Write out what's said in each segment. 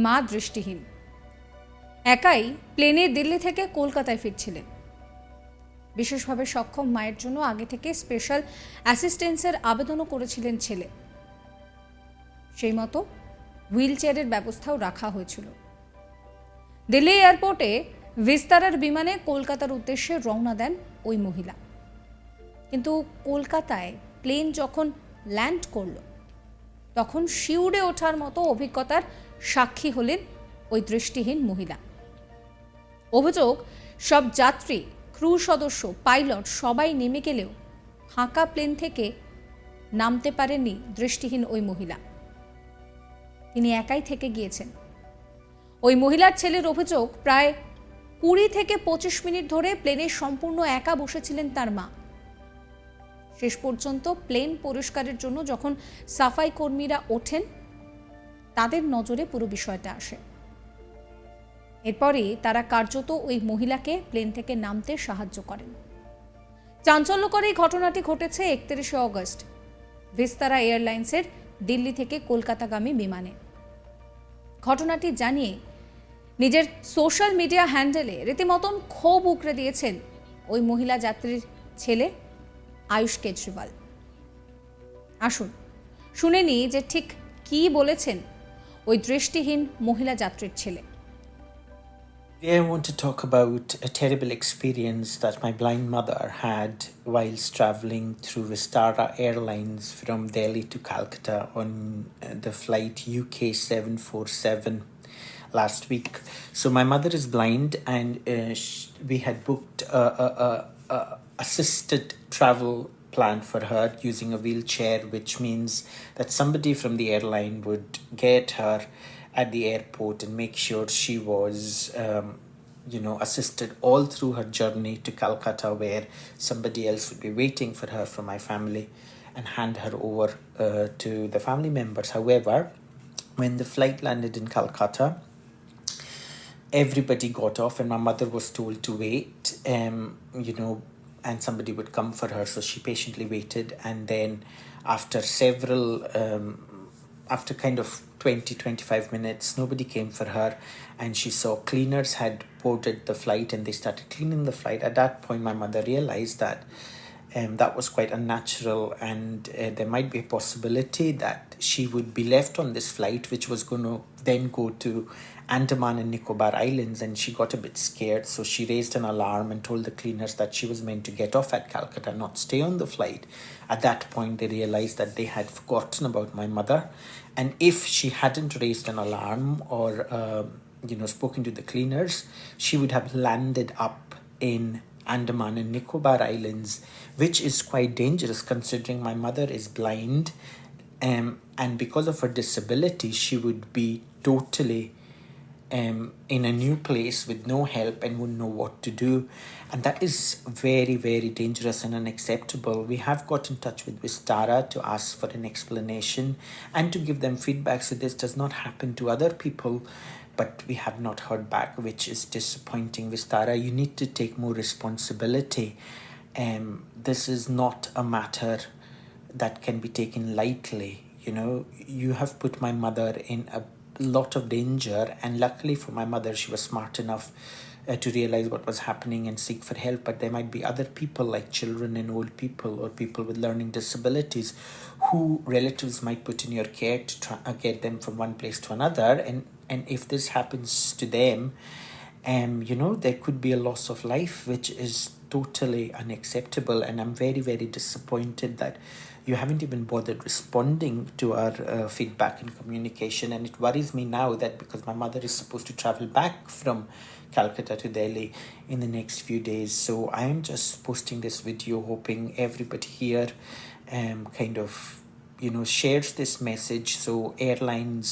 মা দৃষ্টিহীন, একাই প্লেনে দিল্লি থেকে কলকাতায় ফিরছিলেন। বিশেষভাবে সক্ষম মায়ের জন্য আগে থেকে স্পেশাল অ্যাসিস্ট্যান্সের আবেদনও করেছিলেন ছেলে। সেই মতো হুইল চেয়ারের ব্যবস্থাও রাখা হয়েছিল। দিল্লি এয়ারপোর্টে ভিস্তারার বিমানে কলকাতার উদ্দেশ্যে রওনা দেন ওই মহিলা। কিন্তু কলকাতায় প্লেন যখন ল্যান্ড করল তখন শিউরে ওঠার মতো অভিজ্ঞতার সাক্ষী হলেন ওই দৃষ্টিহীন মহিলা। অভিযোগ, সব যাত্রী, ক্রু সদস্য, পাইলট সবাই নেমে গেলেও ফাঁকা প্লেন থেকে নামতে পারেননি দৃষ্টিহীন ওই মহিলা। তিনি একাই থেকে গিয়েছেন। ওই মহিলার ছেলের অভিযোগ, প্রায় 20 থেকে 25 মিনিট ধরে প্লেনে সম্পূর্ণ একা বসেছিলেন তার মা। শেষ পর্যন্ত প্লেন পরিষ্কারের জন্য যখন সাফাই কর্মীরা ওঠেন তাদের নজরে পুরো বিষয়টা আসে। এরপরে তারা কার্যত ওই মহিলাকে প্লেন থেকে নামতে সাহায্য করেন। চাঞ্চল্যকর এই ঘটনাটি ঘটেছে 31শে অগস্ট ভিস্তারা এয়ারলাইন্সের দিল্লি থেকে কলকাতাগামী বিমানে। ঘটনাটি জানিয়ে নিজের সোশ্যাল মিডিয়া হ্যান্ডেলে রীতিমতন ক্ষোভ উগরে দিয়েছেন ওই মহিলা যাত্রীর ছেলে আয়ুষ কেজরিওয়াল। আসুন শুনে নিই যে ঠিক কি বলেছেন ওই দৃষ্টিহীন মহিলা যাত্রীর ছেলে। I want to talk about a terrible experience that my blind mother had whilst travelling through Vistara Airlines from Delhi to Calcutta on the flight UK 747 last week. So my mother is blind, and we had booked a assisted travel plan for her using a wheelchair, which means that somebody from the airline would get her at the airport and make sure she was assisted all through her journey to Calcutta, where somebody else would be waiting for her from my family and hand her over to the family members. However, when the flight landed in Calcutta, everybody got off and my mother was told to wait, and somebody would come for her. So she patiently waited, and then after kind of 20-25 minutes, nobody came for her, and she saw cleaners had boarded the flight and they started cleaning the flight. At that point, my mother realized that that was quite unnatural, and there might be a possibility that she would be left on this flight, which was going to then go to Andaman and Nicobar Islands, and she got a bit scared. So she raised an alarm and told the cleaners that she was meant to get off at Calcutta, not stay on the flight. At that point, they realized that they had forgotten about my mother, and if she hadn't raised an alarm or spoken to the cleaners, she would have landed up in Andaman and Nicobar Islands, which is quite dangerous considering my mother is blind, and because of her disability she would be totally in a new place with no help and wouldn't know what to do, and that is very, very dangerous and unacceptable. We have got in touch with Vistara to ask for an explanation and to give them feedback so this does not happen to other people, but we have not heard back, which is disappointing. Vistara, you need to take more responsibility. This is not a matter that can be taken lightly. You have put my mother in a lot of danger, and luckily for my mother, she was smart enough to realize what was happening and seek for help. But there might be other people like children and old people or people with learning disabilities who relatives might put in your care to try get them from one place to another, and if this happens to them, there could be a loss of life, which is totally unacceptable. And I'm very, very disappointed that you haven't even bothered responding to our feedback and communication. And it worries me now that because my mother is supposed to travel back from Calcutta to Delhi in the next few days. So I am just posting this video hoping everybody here shares this message, so airlines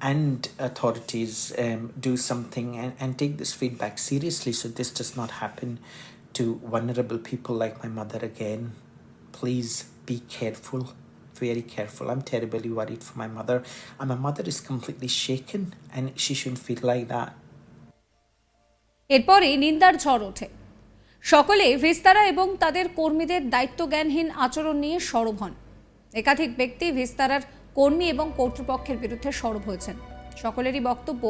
and authorities do something and take this feedback seriously so this does not happen to vulnerable people like my mother again. Please be careful, very careful. I'm terribly worried for my mother, and my mother is completely shaken, and she shouldn't feel like that. এরপরই নিন্দার ঝড় ওঠে। সকলে ভিস্তারা এবং তাদের কর্মীদের দায়িত্বজ্ঞানহীন আচরণ নিয়ে সরব হন। একাধিক ব্যক্তি ভিস্তারার কর্মী এবং কর্তৃপক্ষের বিরুদ্ধে সরব হয়েছেন। সকলেরই বক্তব্য,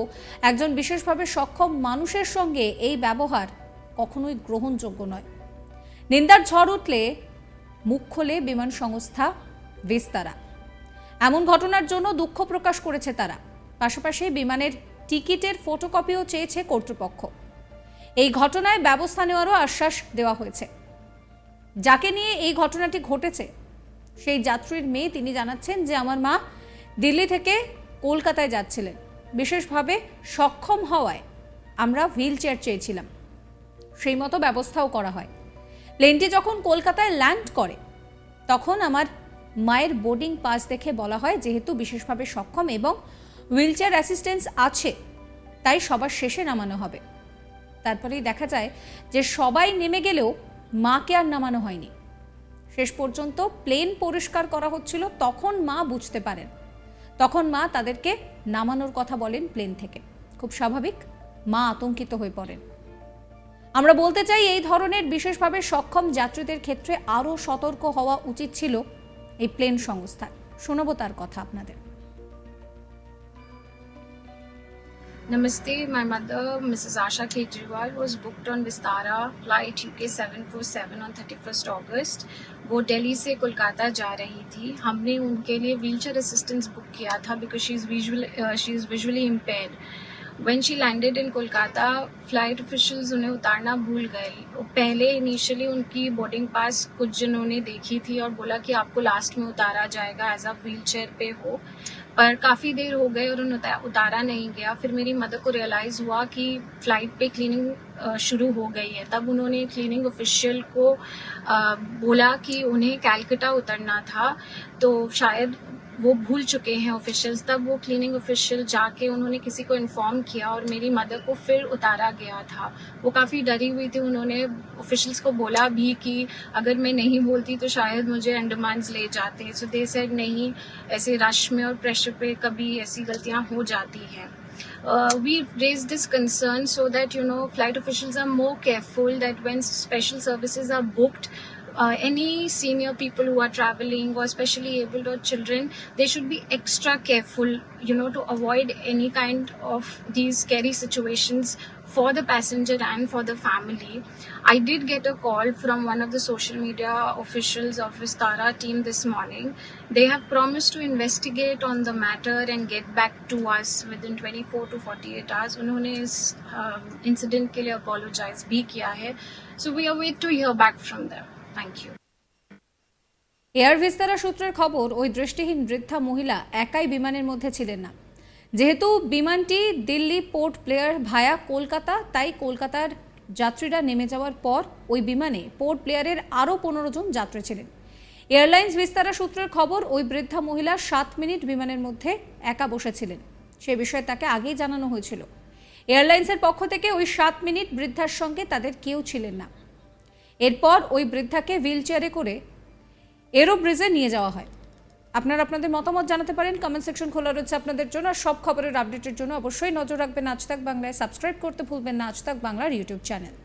একজন বিশেষভাবে সক্ষম মানুষের সঙ্গে এই ব্যবহার কখনোই গ্রহণযোগ্য নয়। নিন্দার ঝড় উঠলে মুখ খোলে বিমান সংস্থা ভিস্তারা। এমন ঘটনার জন্য দুঃখ প্রকাশ করেছে তারা। পাশাপাশি বিমানের টিকিটের ফটোকপিও চেয়েছে কর্তৃপক্ষ। এই ঘটনায় ব্যবস্থা নেওয়ারও আশ্বাস দেওয়া হয়েছে। যাকে নিয়ে এই ঘটনাটি ঘটেছে সেই যাত্রীর মেয়ে, তিনি জানাচ্ছেন যে আমার মা দিল্লি থেকে কলকাতায় যাচ্ছিলেন, বিশেষভাবে সক্ষম হওয়ায় আমরা হুইল চেয়ার চেয়েছিলাম, সেই মতো ব্যবস্থাও করা হয়। প্লেনটি যখন কলকাতায় ল্যান্ড করে তখন আমার মায়ের বোর্ডিং পাস দেখে বলা হয় যেহেতু বিশেষভাবে সক্ষম এবং হুইল চেয়ার অ্যাসিস্ট্যান্স আছে তাই সবার শেষে নামানো হবে। তারপরেই দেখা যায় যে সবাই নেমে গেলেও মাকে আর নামানো হয়নি। শেষ পর্যন্ত প্লেন পরিষ্কার করা হচ্ছিল, তখন মা বুঝতে পারেন, তখন মা তাদেরকে নামানোর কথা বলেন প্লেন থেকে। খুব স্বাভাবিক, মা আতঙ্কিত হয়ে পড়েন। আমরা বলতে চাই এই ধরনের বিশেষভাবে সক্ষম যাত্রীদের ক্ষেত্রে আরও সতর্ক হওয়া উচিত ছিল এই প্লেন সংস্থার। শোনাবো তার কথা আপনাদের। Namaste, my mother, Mrs. Asha Kejriwal, was booked on Vistara flight UK 747 on 31st August. वो दिल्ली से कोलकाता जा रही थी। हमने उनके लिए व्हीलचेयर असिस्टेंस बुक किया था because she is visually impaired. When she landed in Kolkata, flight officials उन्हें उतारना भूल गए। पहले इनिशियली उनकी बोर्डिंग पास कुछ जनों ने देखी थी और बोला कि आपको लास्ट में उतारा जाएगा, एज आप व्हील चेयर पे हो, पर काफ़ी देर हो गई और उन्हें उतारा नहीं गया। फिर मेरी मदर को रियलाइज़ हुआ कि फ़्लाइट पे क्लीनिंग शुरू हो गई है। तब उन्होंने क्लीनिंग ऑफिशियल को बोला कि उन्हें कैलकाटा उतरना था, तो शायद वो भूल चुके हैं ऑफिशियल्स। तब वो क्लीनिंग ऑफिशियल जाके उन्होंने किसी को इन्फॉर्म किया और मेरी मदर को फिर उतारा गया था। वो काफ़ी डरी हुई थी। उन्होंने ऑफिशियल्स को बोला भी कि अगर मैं नहीं बोलती तो शायद मुझे अंडमान्स ले जाते। सो दे सेड नहीं, ऐसे रश में और प्रेशर पे कभी ऐसी गलतियाँ हो जाती हैं। We raised this concern so that flight officials are more careful that when special services are booked, any senior people who are traveling or especially abled or children, they should be extra careful to avoid any kind of these scary situations for the passenger and for the family. I did get a call from one of the social media officials of Vistara team this morning. They have promised to investigate on the matter and get back to us within 24 to 48 hours. उन्होंने इस incident के लिए apologize भी किया है. So we await to hear back from them. Thank you. Air Vistara সূত্রের খবর, ওই দৃষ্টিহীন বৃদ্ধা মহিলা একাই বিমানের মধ্যে ছিলেন না। যেহেতু বিমানটি দিল্লি পোর্ট ব্লেয়ার ভায়া কলকাতা, তাই কলকাতার যাত্রীরা নেমে যাওয়ার পর ওই বিমানে পোর্ট ব্লেয়ারের আরও 15 জন যাত্রী ছিলেন। এয়ারলাইন্স ভিস্তারা সূত্রের খবর, ওই বৃদ্ধা মহিলা 7 মিনিট বিমানের মধ্যে একা বসেছিলেন। সে বিষয়ে তাকে আগেই জানানো হয়েছিল। এয়ারলাইন্সের পক্ষ থেকে ওই 7 মিনিট বৃদ্ধার সঙ্গে তাদের কেউ ছিলেন না। এরপর ওই বৃদ্ধাকে হুইল চেয়ারে করে এরো ব্রিজে নিয়ে যাওয়া হয়। আপনারা আপনাদের মতামত জানাতে পারেন, কমেন্ট সেকশন খোলা রয়েছে আপনাদের জন্য। সব খবরের আপডেটের জন্য অবশ্যই নজর রাখবেন আজ তাক বাংলায়। সাবস্ক্রাইব করতে ভুলবেন না আজ তাক বাংলার ইউটিউব চ্যানেল।